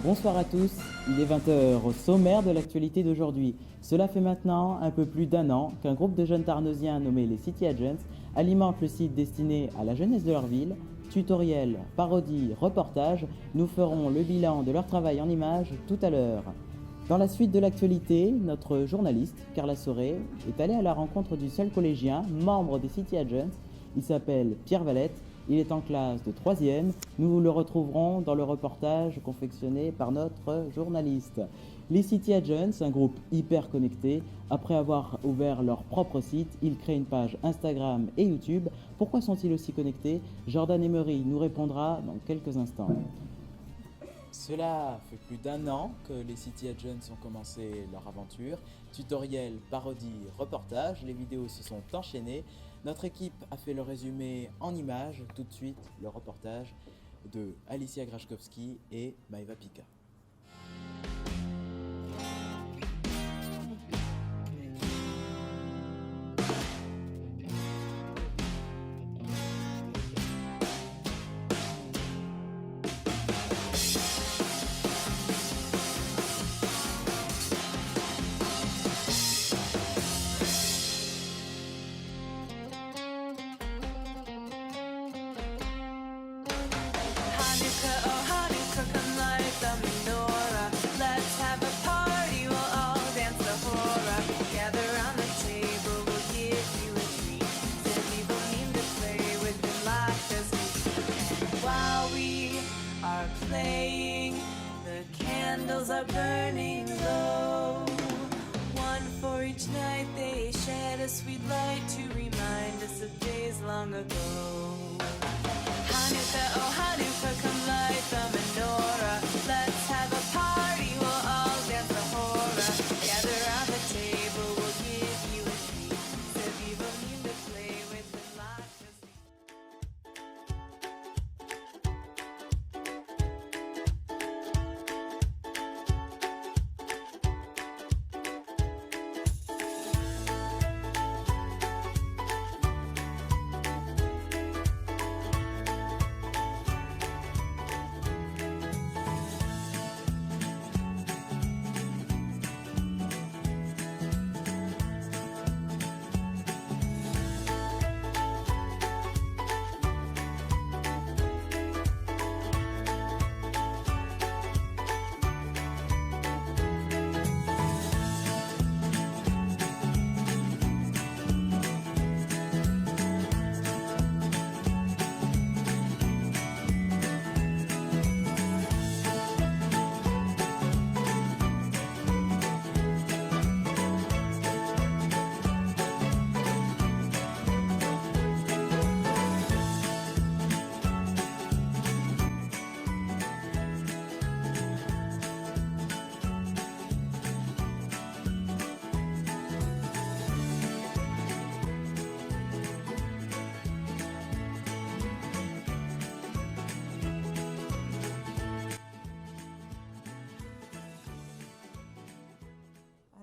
Bonsoir à tous, il est 20 heures au sommaire de l'actualité d'aujourd'hui. Cela fait maintenant un peu plus d'un an qu'un groupe de jeunes Tarneusiens nommé les City Agents alimente le site destiné à la jeunesse de leur ville. Tutoriels, parodies, reportages, nous ferons le bilan de leur travail en images tout à l'heure. Dans la suite de l'actualité, notre journaliste, Carla Soré, est allée à la rencontre du seul collégien, membre des City Agents. Il s'appelle Pierre Valette, il est en classe de 3e. Nous le retrouverons dans le reportage confectionné par notre journaliste. Les City Agents, un groupe hyper connecté, après avoir ouvert leur propre site, ils créent une page Instagram et YouTube. Pourquoi sont-ils aussi connectés? Jordan Emery nous répondra dans quelques instants. Cela fait plus d'un an que les City Agents ont commencé leur aventure. Tutoriels, parodies, reportages, les vidéos se sont enchaînées. Notre équipe a fait le résumé en images. Tout de suite, le reportage de Alicia Graszkowski et Maëva Pika. Candles are burning low. One for each night they shed a sweet light to remind us of days long ago. Hanukkah, oh Hanukkah, come light the menorah. Let's have a party, we'll all dance the hora. Gather around the table, we'll give you a treat. The people need to play with and lots of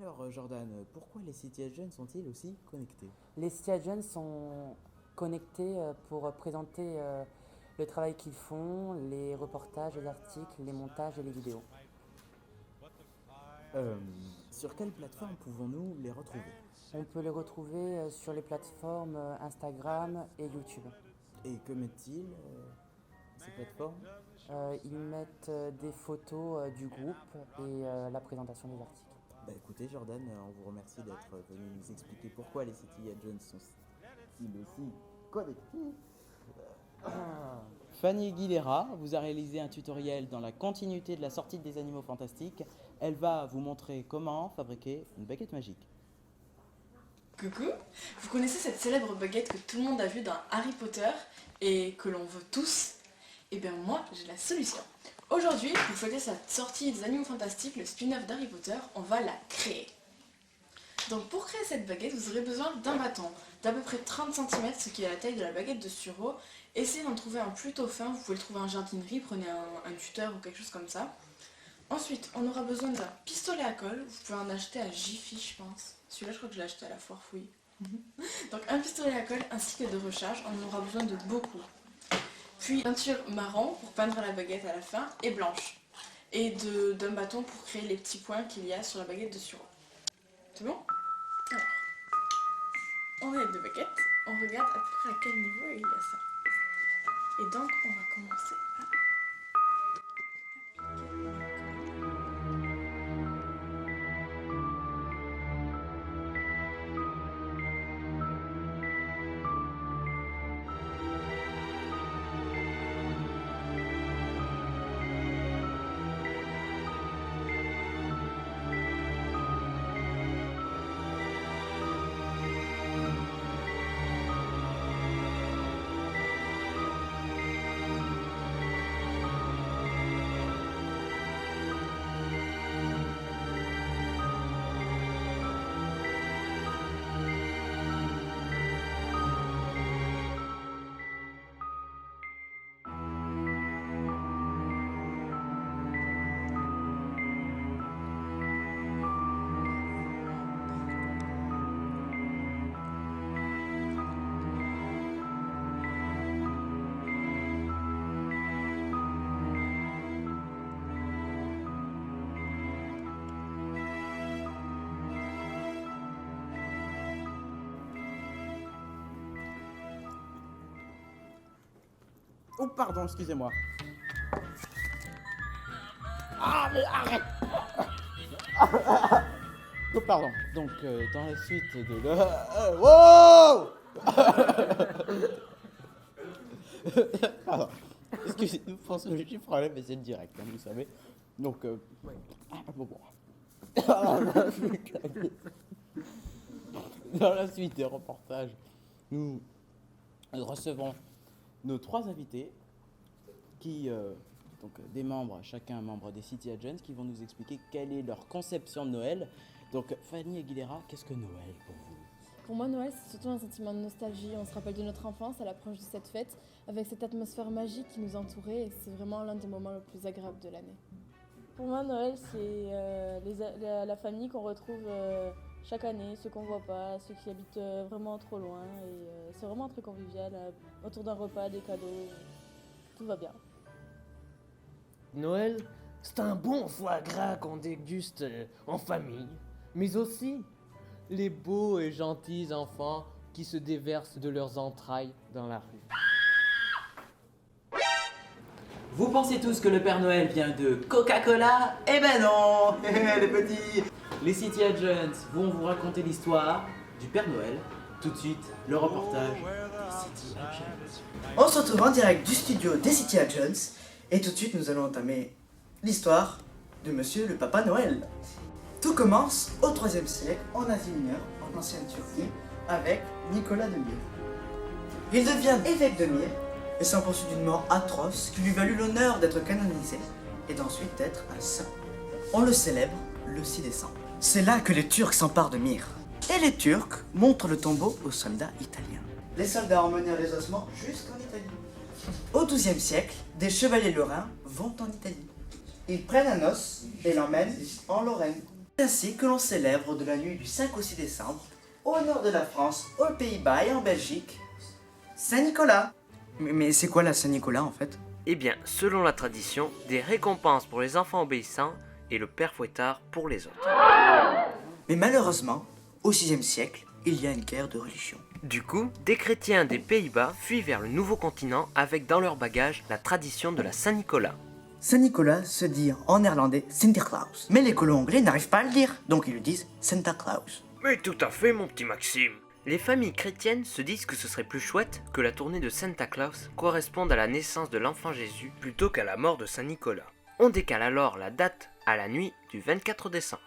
Alors Jordan, pourquoi les City Agents sont-ils aussi connectés? Les City Agents sont connectés pour présenter le travail qu'ils font, les reportages, les articles, les montages et les vidéos. Sur quelle plateforme pouvons-nous les retrouver? On peut les retrouver sur les plateformes Instagram et YouTube. Et que mettent-ils ces plateformes? Ils mettent des photos du groupe et la présentation des articles. Bah écoutez Jordan, on vous remercie d'être venu nous expliquer pourquoi les City Agents sont-ils aussi connectés. Fanny Aguilera vous a réalisé un tutoriel dans la continuité de la sortie des Animaux Fantastiques. Elle va vous montrer comment fabriquer une baguette magique. Coucou, vous connaissez cette célèbre baguette que tout le monde a vue dans Harry Potter et que l'on veut tous? Eh bien moi, j'ai la solution. Aujourd'hui, pour fêter sa sortie des Animaux Fantastiques, le spin-off d'Harry Potter, on va la créer. Donc pour créer cette baguette, vous aurez besoin d'un bâton d'à peu près 30 cm, ce qui est la taille de la baguette de Suro. Essayez d'en trouver un plutôt fin, vous pouvez le trouver en jardinerie, prenez un tuteur ou quelque chose comme ça. Ensuite, on aura besoin d'un pistolet à colle, vous pouvez en acheter à Jiffy je pense. Celui-là je crois que je l'ai acheté à la foire fouille. Donc un pistolet à colle ainsi que de recharge, on en aura besoin de beaucoup. Puis peinture marron pour peindre la baguette à la fin et blanche. et d'un bâton pour créer les petits points qu'il y a sur la baguette de sureau. C'est bon? Alors, on a les 2 baguettes, on regarde à peu près à quel niveau il y a ça. Et donc on va commencer à... Oh pardon, excusez-moi. Ah mais arrête. Oh pardon. Donc dans la suite de wow. Pardon. Excusez-nous pour ce petit problème, mais c'est le direct, hein, vous savez. Donc bon. Dans la suite des reportages, nous recevons nos 3 invités, qui, donc des membres, chacun un membre des City Agents, qui vont nous expliquer quelle est leur conception de Noël. Donc Fanny Aguilera, qu'est-ce que Noël pour vous? Pour moi, Noël, c'est surtout un sentiment de nostalgie. On se rappelle de notre enfance à l'approche de cette fête, avec cette atmosphère magique qui nous entourait, et c'est vraiment l'un des moments les plus agréables de l'année. Pour moi, Noël, c'est la famille qu'on retrouve chaque année, ceux qu'on voit pas, ceux qui habitent vraiment trop loin. Et c'est vraiment très convivial, autour d'un repas, des cadeaux, tout va bien. Noël, c'est un bon foie gras qu'on déguste en famille, mais aussi les beaux et gentils enfants qui se déversent de leurs entrailles dans la rue. Vous pensez tous que le Père Noël vient de Coca-Cola? Eh ben non. Les petits. Les City Agents vont vous raconter l'histoire du Père Noël. Tout de suite, le reportage des City Agents. On se retrouve en direct du studio des City Agents et tout de suite nous allons entamer l'histoire de Monsieur le Papa Noël. Tout commence au IIIe siècle en Asie mineure, en ancienne Turquie, avec Nicolas de Myre. Il devient évêque de Myre et s'en poursuit d'une mort atroce qui lui valut l'honneur d'être canonisé et d'ensuite d'être un saint. On le célèbre le 6 décembre. C'est là que les Turcs s'emparent de Myre. Et les Turcs montrent le tombeau aux soldats italiens. Les soldats emmenèrent les ossements jusqu'en Italie. Au XIIe siècle, des chevaliers lorrains vont en Italie. Ils prennent un os et l'emmènent en Lorraine. C'est ainsi que l'on célèbre de la nuit du 5 au 6 décembre, au nord de la France, aux Pays-Bas et en Belgique, Saint-Nicolas. Mais c'est quoi la Saint-Nicolas en fait? Eh bien, selon la tradition, des récompenses pour les enfants obéissants et le père fouettard pour les autres. Mais malheureusement, au VIe siècle, il y a une guerre de religion. Du coup, des chrétiens des Pays-Bas fuient vers le nouveau continent avec dans leur bagage la tradition de la Saint-Nicolas. Saint-Nicolas se dit en néerlandais Sinterklaas. Mais les colons anglais n'arrivent pas à le dire, donc ils le disent Santa Claus. Mais tout à fait, mon petit Maxime. Les familles chrétiennes se disent que ce serait plus chouette que la tournée de Santa Claus corresponde à la naissance de l'enfant Jésus plutôt qu'à la mort de Saint-Nicolas. On décale alors la date à la nuit du 24 décembre.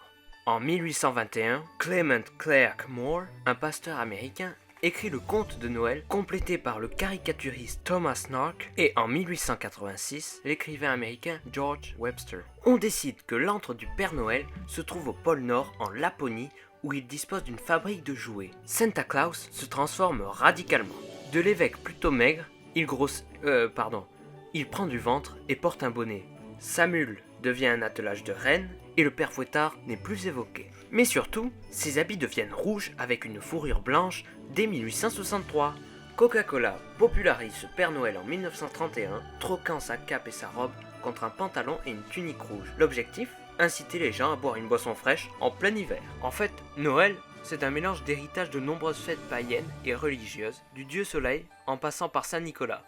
En 1821, Clement Clarke Moore, un pasteur américain, écrit le conte de Noël complété par le caricaturiste Thomas Nark et en 1886, l'écrivain américain George Webster. On décide que l'antre du Père Noël se trouve au pôle Nord en Laponie où il dispose d'une fabrique de jouets. Santa Claus se transforme radicalement. De l'évêque plutôt maigre, il prend du ventre et porte un bonnet. Sa mule devient un attelage de rennes et le père fouettard n'est plus évoqué. Mais surtout, ses habits deviennent rouges avec une fourrure blanche dès 1863. Coca-Cola popularise ce Père Noël en 1931, troquant sa cape et sa robe contre un pantalon et une tunique rouge. L'objectif ? Inciter les gens à boire une boisson fraîche en plein hiver. En fait, Noël, c'est un mélange d'héritage de nombreuses fêtes païennes et religieuses, du dieu soleil en passant par Saint-Nicolas.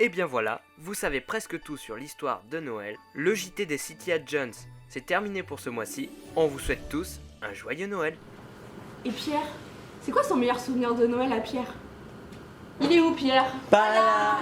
Et bien voilà, vous savez presque tout sur l'histoire de Noël. Le JT des City Jones, c'est terminé pour ce mois-ci. On vous souhaite tous un joyeux Noël. Et Pierre, c'est quoi son meilleur souvenir de Noël à Pierre? Il est où Pierre? Pas là.